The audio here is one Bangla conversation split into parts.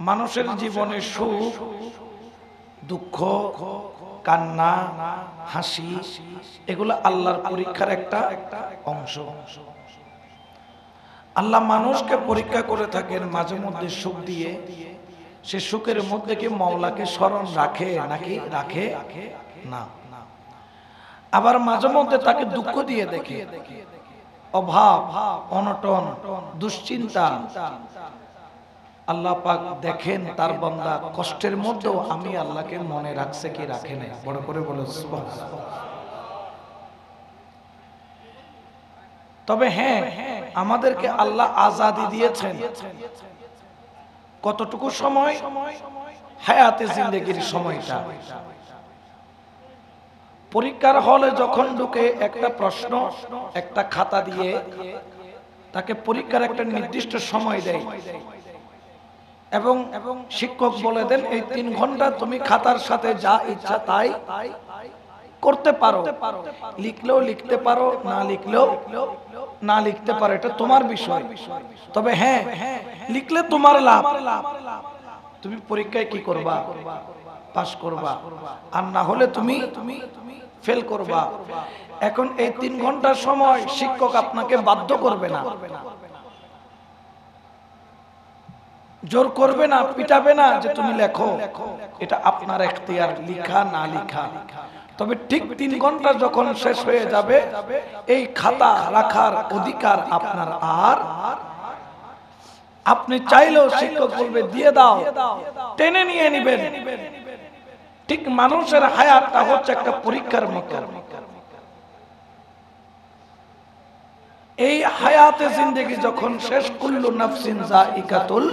মানুষের জীবনে সুখ দুঃখ কান্না হাসি এগুলো আল্লাহর পরীক্ষার একটা অংশ। আল্লাহ মানুষকে পরীক্ষা করে থাকেন মাঝে মধ্যে সুখ দিয়ে। সে সুখের মধ্যে কি মাওলাকে স্মরণ রাখে নাকি রাখে না। আবার মাঝে মধ্যে তাকে দুঃখ দিয়ে দেখে, অভাব অনটন দুশ্চিন্তা। আল্লাহ পাক দেখেন তার বান্দা কষ্টের মধ্যেও আমি আল্লাহকে মনে রাখছে কি রাখে না। বড় করে বলো সুবহানাল্লাহ। তবে হ্যাঁ, আমাদেরকে আল্লাহ আজাদি দিয়েছেন। কতটুকু সময়? হায়াতে জিন্দেগির সময়টা। পরীক্ষার হলে যখন ঢুকে একটা প্রশ্ন একটা খাতা দিয়ে তাকে পরীক্ষার একটা নির্দিষ্ট সময় দেয় এবং শিক্ষক বলে দেন এই 3 ঘন্টা তুমি খাতার সাথে যা ইচ্ছা তাই করতে পারো, লিখলেও লিখতে পারো, না লিখলেও না লিখতে পারো, এটা তোমার বিষয়। তবে হ্যাঁ, লিখলে তোমার লাভ। তুমি পরীক্ষায় কি করবা? পাস করবা, আর না হলে তুমি ফেল করবা। এখন এই 3 ঘন্টার সময় শিক্ষক আপনাকে বাধ্য করবে না, জোর করবে না, পিটাবে না যে তুমি লেখো। এটা আপনার এখতিয়ার, লিখা না লিখা। তবে ঠিক 3 ঘন্টা যখন শেষ হয়ে যাবে এই খাতা রাখার অধিকার আপনার আর। আপনি চাইলেও শিক্ষক বলবে দিয়ে দাও, টেনে নিয়ে নেবেন। ঠিক মানুষের হায়াতটা হচ্ছে একটা পরীক্ষার মতো। এই হায়াতে জিন্দেগি যখন শেষ, কুল্লু নাফসিন যায়িকাতুল,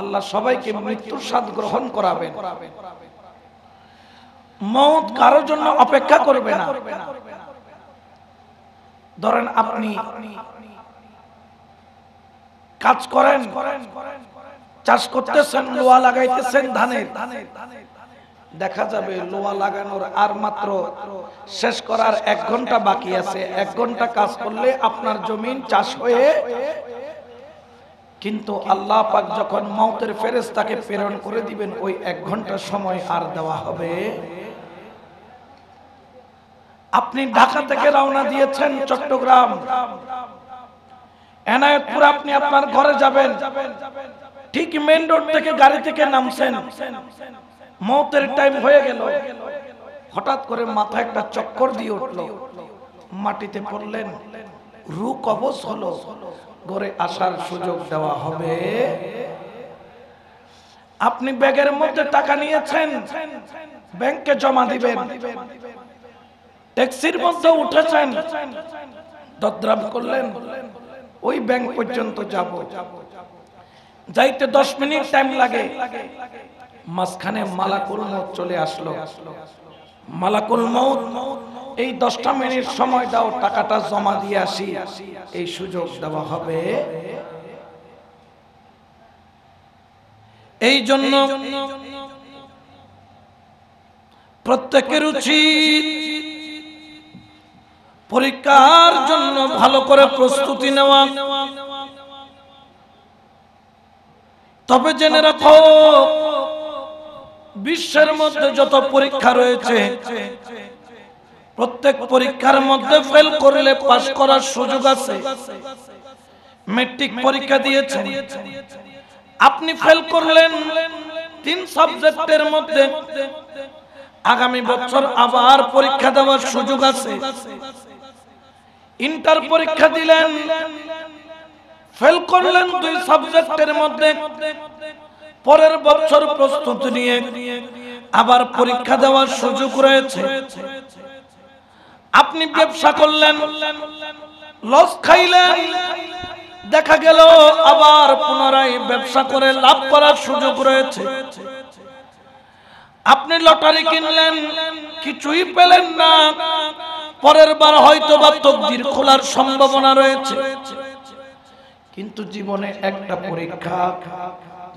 আল্লাহ সবাইকে মৃত্যুর স্বাদ গ্রহণ করাবেন। মওত কারোর জন্য অপেক্ষা করবে না। ধরেন আপনি কাজ করেন, চাষ করতেছেন, লোহা লাগাইতেছেন ধানের, দেখা যাবে লোহা লাগানোর আর মাত্র শেষ করার 1 ঘন্টা বাকি আছে। 1 ঘন্টা কাজ করলে আপনার জমিন চাষ হয়ে। কিন্তু আল্লাহ পাক যখন মওতের ফেরেশতাকে প্রেরণ করে দিবেন ওই 1 ঘন্টা সময় আর দেওয়া হবে। আপনি ঢাকা থেকে রওনা দিয়েছেন চট্টগ্রাম, এনায়েতপুর আপনি আপনার ঘরে যাবেন। ঠিক মেইন রোড থেকে গাড়ি থেকে নামছেন, মওতের টাইম হয়ে গেল। হঠাৎ করে মাথায় একটা চক্কর দিয়ে উঠলো, মাটিতে পড়লেন, রূহ কবজ হলো। ঘরে আসার সুযোগ দেওয়া হবে। আপনি ব্যাগের মধ্যে টাকা নিয়েছেন, ব্যাংকে জমা দিবেন। ট্যাক্সির মধ্যে উঠেছেন, দদ্রাম করলেন, ওই ব্যাংক পর্যন্ত যাব, যাইতে 10 মিনিট টাইম লাগে। মাঝখানে মালাকুল মউত চলে আসলো। মালাকুল মউত এই 10টা মিনিট সময় দাও, টাকাটা জমা দিয়ে আসি, এই সুযোগ দেওয়া হবে। এই জন্য প্রত্যেকের উচিত পরীক্ষার জন্য ভালো করে প্রস্তুতি নেওয়া। তবে জেনে রাখো, বিশ্বের মধ্যে যত পরীক্ষা রয়েছে প্রত্যেক পরীক্ষার মধ্যে ফেল করলে পাস করার সুযোগ আছে। ম্যাট্রিক পরীক্ষা দিয়েছেন, আপনি ফেল করলেন 3 সাবজেক্টের মধ্যে, আগামী বছর আবার পরীক্ষা দেওয়ার সুযোগ আছে। ইন্টার পরীক্ষা দিলেন, ফেল করলেন 2 সাবজেক্টের মধ্যে, পরের বছর প্রস্তুতি নিয়ে আবার পরীক্ষা দেওয়ার সুযোগ রয়েছে। আপনি ব্যবসা করলেন, লস খাইলেন, দেখা গেল আবার পুনরায় ব্যবসা করে লাভ করার সুযোগ রয়েছে। আপনি লটারি কিনলেন, কিছুই পেলেন না, পরের বার হয়তো বা তকদির খোলার সম্ভাবনা রয়েছে। কিন্তু জীবনে একটা পরীক্ষা,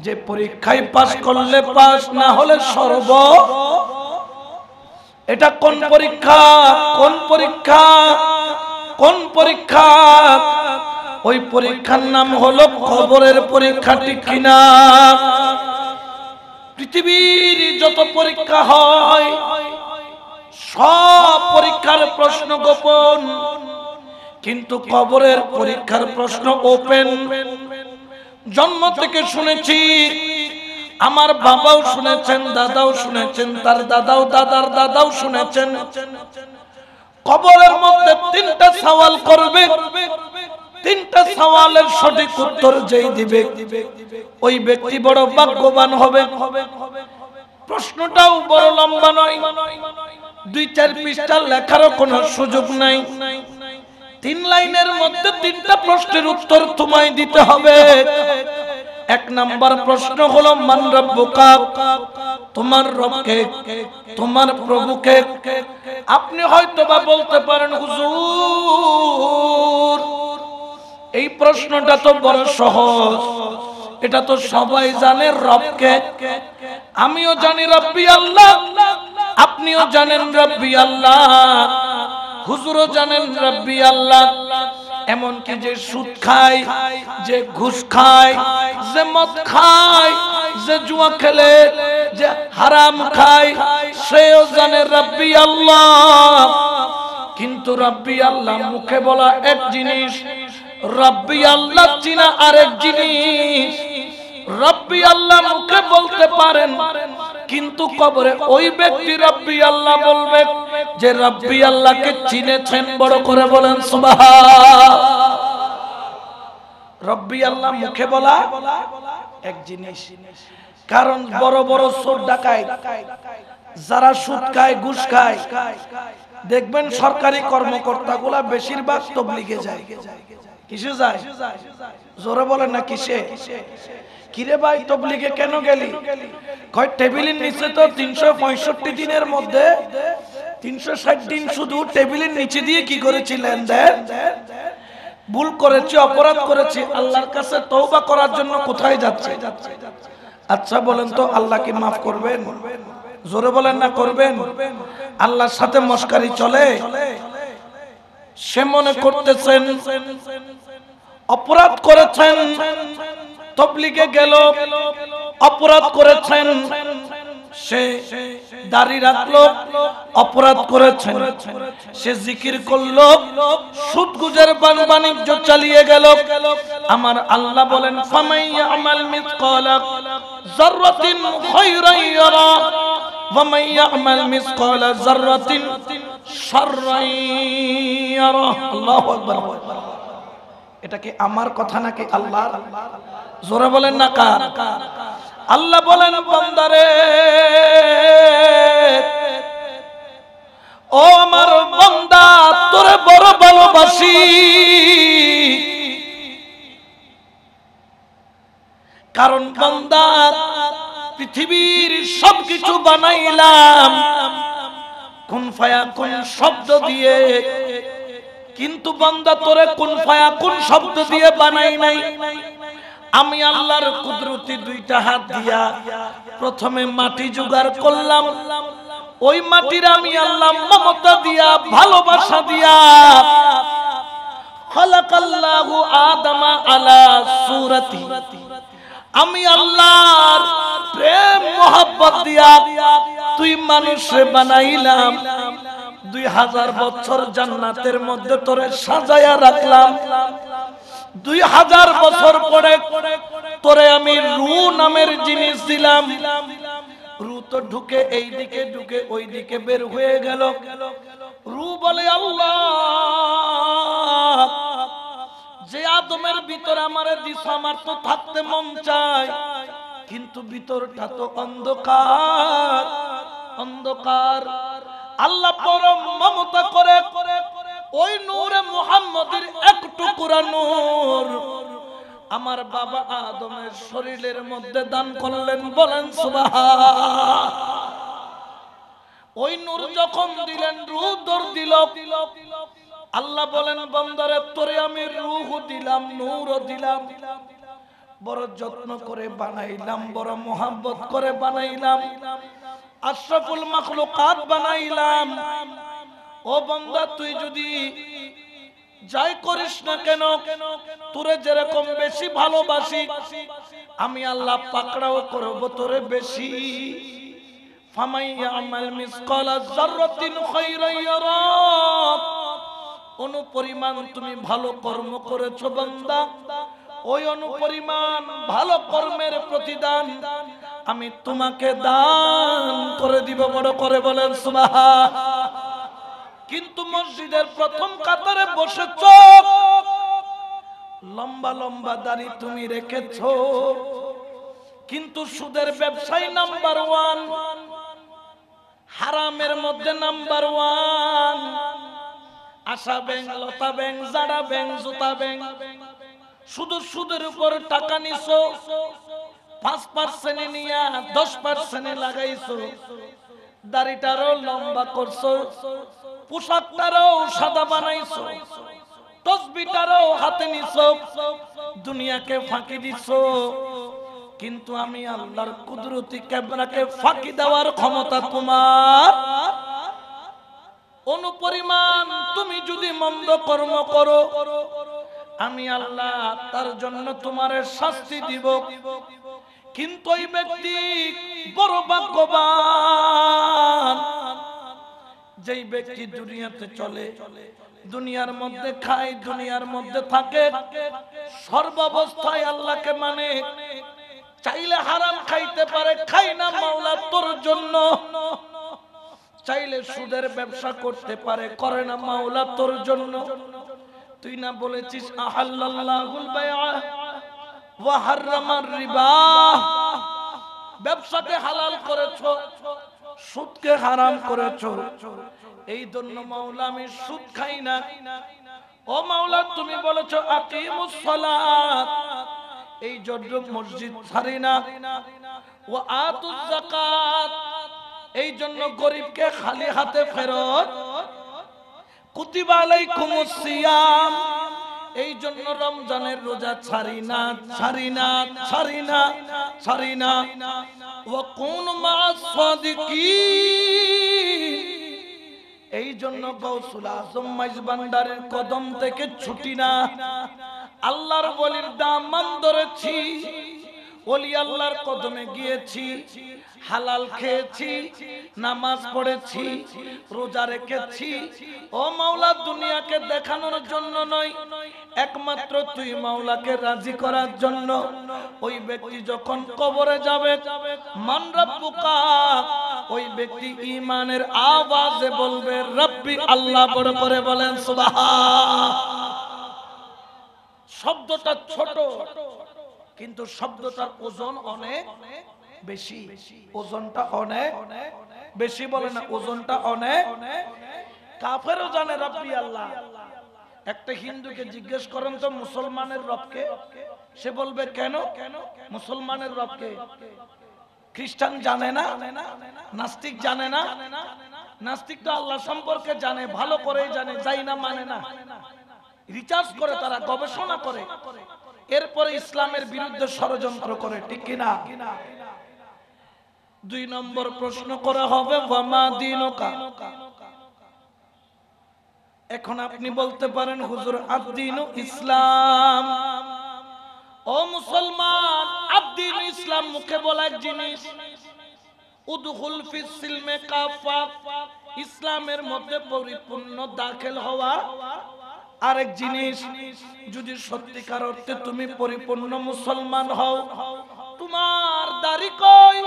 যে পরীক্ষায় পাস করলে পাস, না হলে সর্ব। এটা কোন পরীক্ষা? কোন পরীক্ষা? কোন পরীক্ষা? ওই পরীক্ষার নাম হলো কবরের পরীক্ষা, ঠিক কিনা? পৃথিবীর যত পরীক্ষা হয় সব পরীক্ষার প্রশ্ন গোপন, কিন্তু কবরের পরীক্ষার প্রশ্ন ওপেন। জন্ম থেকে শুনেছি, আমার বাবাও শুনেছেন, দাদাও শুনেছেন, তার দাদাও দাদার দাদাও শুনেছেন, কবরের মধ্যে তিনটা সওয়াল করবে। তিনটা সওয়ালের সঠিক উত্তর যেই দিবে ওই ব্যক্তি বড় ভাগ্যবান হবে। প্রশ্নটাও বড় লম্বা নয়, 2-4 পৃষ্ঠা লেখারও কোনো সুযোগ নাই। 3 লাইনের মধ্যে 3টা প্রশ্নের উত্তর তোমায় দিতে হবে। 1 নাম্বার প্রশ্ন হলো মান রাব্বুকা, তোমার রবকে, তোমার প্রভুকে। আপনি হয়তোবা বলতে পারেন হুজুর এই প্রশ্নটা তো বড় সহজ, এটা তো সবাই জানে রবকে। আমিও জানি রব্বি আল্লাহ, আপনিও জানেন রব্বি আল্লাহ, হুজুরও জানেন রব্বি আল্লাহ। এমনকি যে সুদ খায়, যে ঘুষ খায়, যে মদ খায়, যে জুয়া খেলে, যে হারাম খায়, সেও জানে রব্বি আল্লাহ। কিন্তু রব্বি আল্লাহ মুখে বলা এক জিনিস, রব্বি আল্লাহ চিনা আরেক জিনিস। রব্বি আল্লাহ মুখে বলতে পারেন, কিন্তু কবরে ওই ব্যক্তি রব্বি আল্লাহ বলবে যে রব্বি আল্লাহকে চিনেছেন। বড় করে বলেন সুবহান। রব্বি আল্লাহ মুখে বলা এক জিনিস, কারণ বড় বড় চোর ডাকাত যারা সুদ খায়, ঘুষ খায়, দেখবেন সরকারি কর্মকর্তাগুলা বেশিরভাগ তবলিগে যায়। কিসে যায়? জোরে বলেন না কিসে? কিরে ভাই তবলিগে কেন গেলি? কয় টেবিলের নিচে তো 365 দিনের মধ্যে 360 দিন শুধু টেবিলের নিচে দিয়ে কি করেছি? লেনদেন। ভুল করেছি, অপরাধ করেছি, আল্লাহর কাছে তওবা করার জন্য কোথায় যাচ্ছে? আচ্ছা বলেন তো আল্লাহ কি মাফ করবেন? জোরে বলেন না করবেন? আল্লাহর সাথে মস্কারি চলে? সে মনে করতেছেন অপরাধ করেছেন, তবলিগে গেল, অপরাধ করেছেন, সে দাড়ি রাখলো, অপরাধ করেছেন, সে জিকির করলো, সুদ গুজের বাণিজ্য চালিয়ে গেল। আমার আল্লাহ বলেন ফামাইয়া আমাল মিসকালা যাররাতিন খায়রান ইয়ারা ওয়া মাইয়া আমাল মিসকালা যাররাতিন শাররান ইয়ারা। আল্লাহু আকবার। এটা কি আমার কথা নাকি আল্লাহর? জোরে বলেন না কার? আল্লাহ বলেন বান্দারে, ও আমার বান্দা তোরে বড় ভালোবাসি, কারণ বান্দা পৃথিবীর সবকিছু বানাইলাম কুন ফায়াকুন শব্দ দিয়ে, কিন্তু বান্দা তোরে কুন ফায়াকুন শব্দ দিয়ে বানাই নাই। আমি আল্লাহর কুদরতি 2টা হাত দিয়া প্রথমে মাটি জোগাড় করলাম, ওই মাটির আমি আল্লাহ মমতা দিয়া, ভালোবাসা দিয়া খালাকাল্লাহু আদামা আলা সূরাতি, আমি আল্লাহর প্রেম মোহাব্বত দিয়া তুই মানুষে বানাইলাম। 2000 বছর জান্নাতের মধ্যে তোরে সাজায়া রাখলাম। 2000 বছর পরে তোরে আমি রূহ নামের জিনিস দিলাম। রূহ তো ঢুকে এই দিকে, ঢুকে ওই দিকে বের হয়ে গেল। রূহ বলে আল্লাহ, যে আদমের ভিতরে আমারে দিছ, আমার তো থাকতে মন চায়, কিন্তু ভিতরটা তো অন্ধকার অন্ধকার। আল্লাহ পরম মমতা করে ওই নূরে মুহাম্মদের এক টুকরা নূর আমার বাবা আদমের শরীরের মধ্যে দান করলেন। বলেন সুবহান। ওই নূর যখন দিলেন, রূহ দর দিল। আল্লাহ বলেন বান্দারে তোরে আমি রূহ দিলাম, নূরও দিলাম, বড় যত্ন করে বানাইলাম, বড় মোহাব্বত করে বানাইলাম, আশরাফুল মাখলুকাত বানাইলাম। ও বান্দা তুই যদি যাই করিস না কেন, তোরে যেরকম বেশি ভালোবাসি আমি আল্লাহ পাকড়াও করব তোরে বেশি। ফামাই ইয়ামাল মিসকালা যাররাতিন খায়রান ইয়ারা, অনুপরিমাণ তুমি ভালো কর্ম করেছো বান্দা, ওই অনুপরিমাণ ভালো কর্মের প্রতিদান আমি তোমাকে দান করে দিব। বড় করে বলেন সুবহান। কিন্তু মসজিদের প্রথম কাতারে বসেছো, লম্বা লম্বা দাড়ি তুমি রেখেছো, কিন্তু সুদের ব্যবসায়ী নাম্বার ওয়ান, হারামের মধ্যে নাম্বার ওয়ান, আশা ব্যাংক, লতা ব্যাংক, জাড়া ব্যাংক, জুতা ব্যাংক, শুধু সুদের উপর টাকা নিছো, 5% নিয়া 10% লাগাইছো, দাড়িটারও লম্বা করছো, পোশাকটারও সাদা বানাইছো, তসবিটারও হাতে নিছো, দুনিয়াকে ফাঁকি দিছো। কিন্তু আমি আল্লাহর কুদরতি ক্যামেরাকে ফাঁকি দেওয়ার ক্ষমতা তোমার। অনুপরিমাণ তুমি যদি মন্দ কর্ম করো আমি আল্লাহ তার জন্য তোমার শাস্তি দিব। কিন্তু ওই ব্যক্তি বড় ভাগ্যবান যেই ব্যক্তি দুনিয়াতে চলে, দুনিয়ার মধ্যে খায়, দুনিয়ার মধ্যে থাকে, সর্বাবস্থায় আল্লাহকে মানে, চাইলে হারাম খাইতে পারে, খাই না মাওলা তোর জন্য, চাইলে সুদের ব্যবসা করতে পারে, করে না মাওলা তোর জন্য। তুই না বলেছিস আহাল্লাল্লাহুল বাইআ ওয়া হাররামার রিবা, ব্যবসাকে হালাল করেছো, সুদকে হারাম করেছো। এই জন্য মাওলা আমি সুদ খাই না। ও মাওলা তুমি বলেছো আকিমুস সালাত, এই জন্য মসজিদ ছাড়ি না। ওয়া আতুজ যাকাত, এই জন্য গরিবকে খালি হাতে ফেরত। কুতিবা আলাইকুমুস সিয়াম, এই জন্য রমজানের রোজা ছাড়ি না, ছাড়ি না, ছাড়ি না, ছাড়ি না। ওয়া কুনু মা'আস সাদিকিন, এই জন্য গাউসুল আজম মাইজবান্ডারের কদম থেকে ছুটি না। আল্লাহর ওলির দামান ধরেছি, ওলি আল্লাহর কদমে গিয়েছি, হালাল খেয়েছি, নামাজ পড়েছি, রোজা রেখেছি। ও মাওলা দুনিয়াকে দেখানোর জন্য নয়, একমাত্র তুই মাওলাকে রাজি করার জন্য। ওই ব্যক্তি যখন কবরে যাবে, মান রাব্বুকা, ওই ব্যক্তি ঈমানের আওয়াজে বলবে রব্বি আল্লাহ। বড় করে বলেন সুবহান। শব্দটা ছোট কিন্তু শব্দটার ওজন অনেক বেশি, ওজনটা অনেক বেশি। বলে না ওজনটা অনেক। কাফেরও জানে রব্বি আল্লাহ। একটা হিন্দুকে জিজ্ঞেস করেন তো মুসলমানের রবকে, সে বলবে কেন? মুসলমানের রবকে। খ্রিস্টান জানে না, নাস্তিক জানে না। নাস্তিক তো আল্লাহ সম্পর্কে জানে, ভালো করেই জানে, যাই না মানে না, রিসার্চ করে, তারা গবেষণা করে, এরপরে ইসলামের বিরুদ্ধে ষড়যন্ত্র করে, ঠিক কিনা? 2 নম্বর প্রশ্ন করা হবে ওয়ামা দীনুকা। এখন আপনি বলতে পারেন হুজুর আদ-দীনু ইসলাম। ও মুসলমান, আদ-দীনু ইসলাম মুখে বলা এক জিনিস, উদখুল ফিস সিলমে কাফা, ইসলামের মধ্যে পরিপূর্ণ দাখিল হওয়া আরেক জিনিস। যদি সত্যিকার অর্থে তুমি পরিপূর্ণ মুসলমান হও, তোমার দাড়ি কই?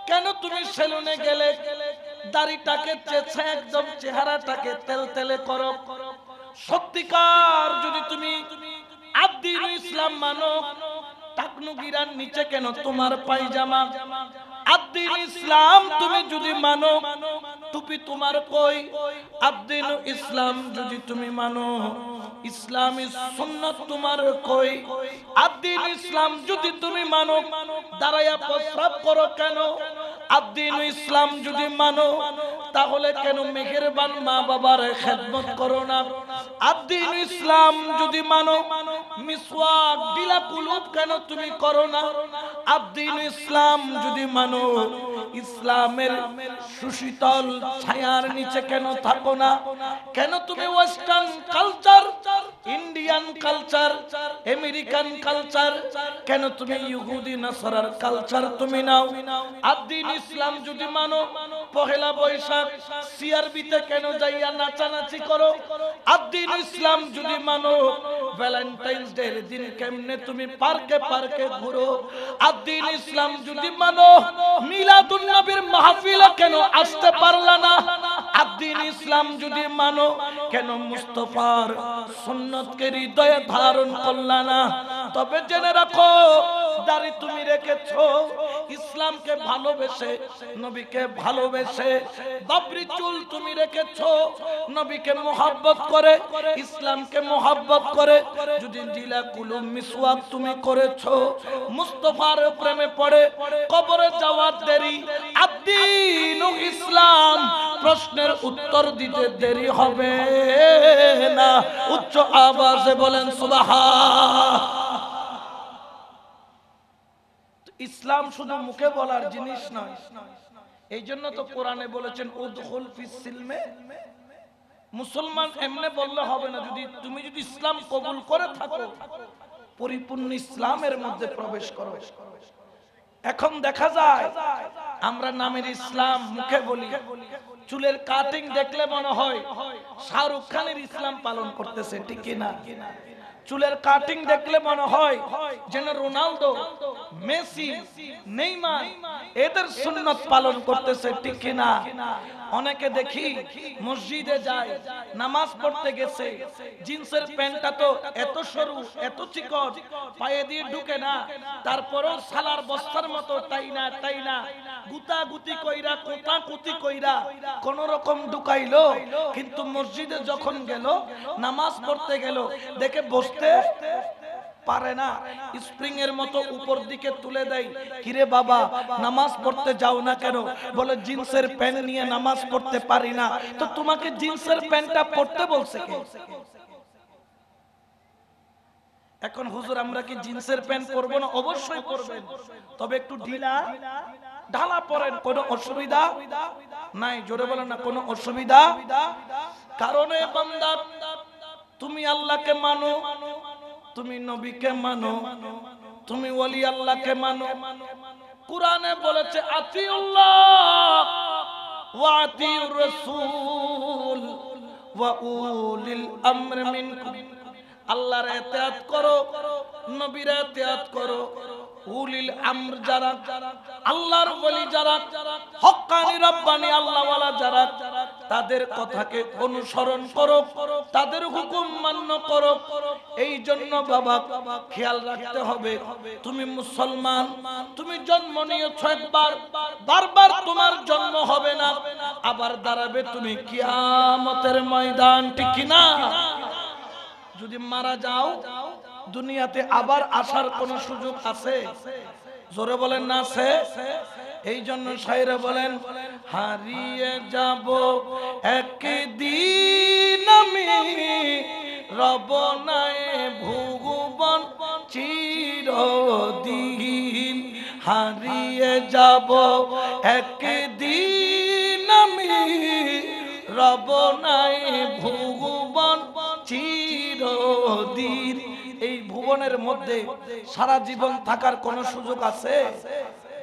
কেন তুমি সেলুনে গেলে দাড়িটাকে চেঁচে একদম চেহারাটাকে তেলতেলে করো? সত্যিকার যদি তুমি আদ-দীনু ইসলাম মানো, টাকনু গিরার নিচে কেন তোমার পায়জামা? আদ-দীনু ইসলাম তুমি যদি মানো, টুপি তোমার কই? আদ-দীনু ইসলাম যদি তুমি মানো, ইসলামী সুন্নাত তোমার কই? আদ-দীনু ইসলাম যদি তুমি মানো, দাঁড়ায়া প্রস্রাব করো কেন? আদ-দীনু ইসলাম যদি মানো, তাহলে কেন মেহেরবান মা বাবার খেদমত করো না? আদ-দ্বীন ইসলাম যদি মানো, মিসওয়াক বিলা কুলুব কেন তুমি করো না? আদ-দ্বীন ইসলাম যদি মানো, ইসলামের সুশীতল ছায়ার নিচে কেন থাকো না? কেন তুমি western culture, Indian culture, American culture, কেন তুমি ইহুদি নাসারার কালচার তুমি নাও? আদ-দ্বীন ইসলাম যদি মানো, পহেলা বৈশাখ সিআরবিতে কেন যাইয়া নাচানাচি করো? আদ-দ্বীন ইসলাম যদি মানো, ভ্যালেন্টাইন্স ডে এর দিন কেমনে তুমি পার্কে পার্কে ঘুরো? আদ-দ্বীন ইসলাম যদি মানো, মিলাদুন নবীর মাহফিলে কেন আসতে পারলা না? আদ-দ্বীন ইসলাম যদি মানো, কেন মুস্তাফার সুন্নতকে হৃদয়ে ধারণ করলা না? তবে জেনে রাখো, দাড়ি তুমি রেখেছো ইসলামকে ভালোবেসে, নবীকে ভালোবেসে। বাবরি চুল তুমি রেখেছো নবীকে মোহাব্বত করে, ইসলামকে মোহাব্বত করে। যদি জিলা কুলুম মিসওয়াক তুমি করেছো মুস্তাফার প্রেমে পড়ে, কবরে যাওয়ার দেরি, আদ-দ্বীন ইসলাম প্রশ্নের উত্তর দিতে দেরি হবে না। উচ্চ আওয়াজে বলেন সুবহান। ইসলাম শুধু মুখে বলার জিনিস নয়। এই জন্য তো কোরআনে বলেছেন উদখুল ফিস সিলমে। মুসলমান এমনি বললে হবে না, তুমি যদি ইসলাম কবুল করে থাকো, পরিপূর্ণ ইসলামের মধ্যে প্রবেশ করো। এখন দেখা যায় আমরা নামের ইসলাম মুখে বলি, চুলের কাটিং দেখলে মনে হয় শাহরুখ খানের ইসলাম পালন করতেছে, ঠিক কি না? চুলের কাটিং দেখলে মনে হয় যেন রোনালদো, মেসি, নেইমার এদের সুন্নত পালন করতেছে, ঠিক কি না? অনেকে দেখি মসজিদে যায়, নামাজ পড়তে গেছে, জিন্সের প্যান্টটা তো এত সরু, এত চিকন, পায়ে দিয়ে ঢুকে না, তারপরেও সালার বস্তার মতো তাই না গুতাগুতি কইরা, কোতাকুতি কইরা কোন রকম ঢুকাইলো। কিন্তু মসজিদে যখন গেল, নামাজ পড়তে গেল, দেখে বসতে পারে না, স্প্রিং এর মতো উপর দিকে তুলে দেয়। কিরে বাবা, নামাজ পড়তে যাও না কেন? বলে জিন্সের প্যান্ট নিয়ে নামাজ পড়তে পারি না। তো তোমাকে জিন্সের প্যান্টটা পড়তে বলছে কে? এখন হুজুর আমরা কি জিন্সের প্যান্ট পরবো না? অবশ্যই পরবেন, তবে একটু ঢিলা ঢালা পরেন, কোনো অসুবিধা নাই। জোরে বলেন না, কোনো অসুবিধা। কারণে বান্দা, তুমি আল্লাহকে মানো, তুমি নবীকে মানো, তুমি ওলি আল্লাহকে মানো। কুরআনে বলেছে আতিউল্লাহ ওয়া আতিউর রাসূল ওয়া উলিল আমর মিনকুম। আল্লাহর ইতাআত করো, নবীর ইতাআত করো। উলিল আমর যারা, আল্লাহর ওলি যারা, হক্কানি রব্বানি আল্লাহওয়ালা যারা, তাদের কথাকে অনুসরণ করো, তাদের হুকুম মান্য করো। এই জন্য বাবা খেয়াল রাখতে হবে, তুমি মুসলমান, তুমি জন্ম নিয়েছো একবার, বারবার তোমার জন্ম হবে না, আবার দাঁড়াবে তুমি কিয়ামতের ময়দান, ঠিক কি না? যদি মারা যাও, দুনিয়াতে আবার আসার কোন সুযোগ আছে? জোরে বলেন না আছে? এই জন্য শায়রে বলেন, হারিয়ে যাব একদিন আমি, রব নাই ভুবন চিরদিন। হারিয়ে যাব একদিন আমি, রব নাই ভুবন চিরদিন। এই ভুবনের মধ্যে সারা জীবন থাকার কোন সুযোগ আছে?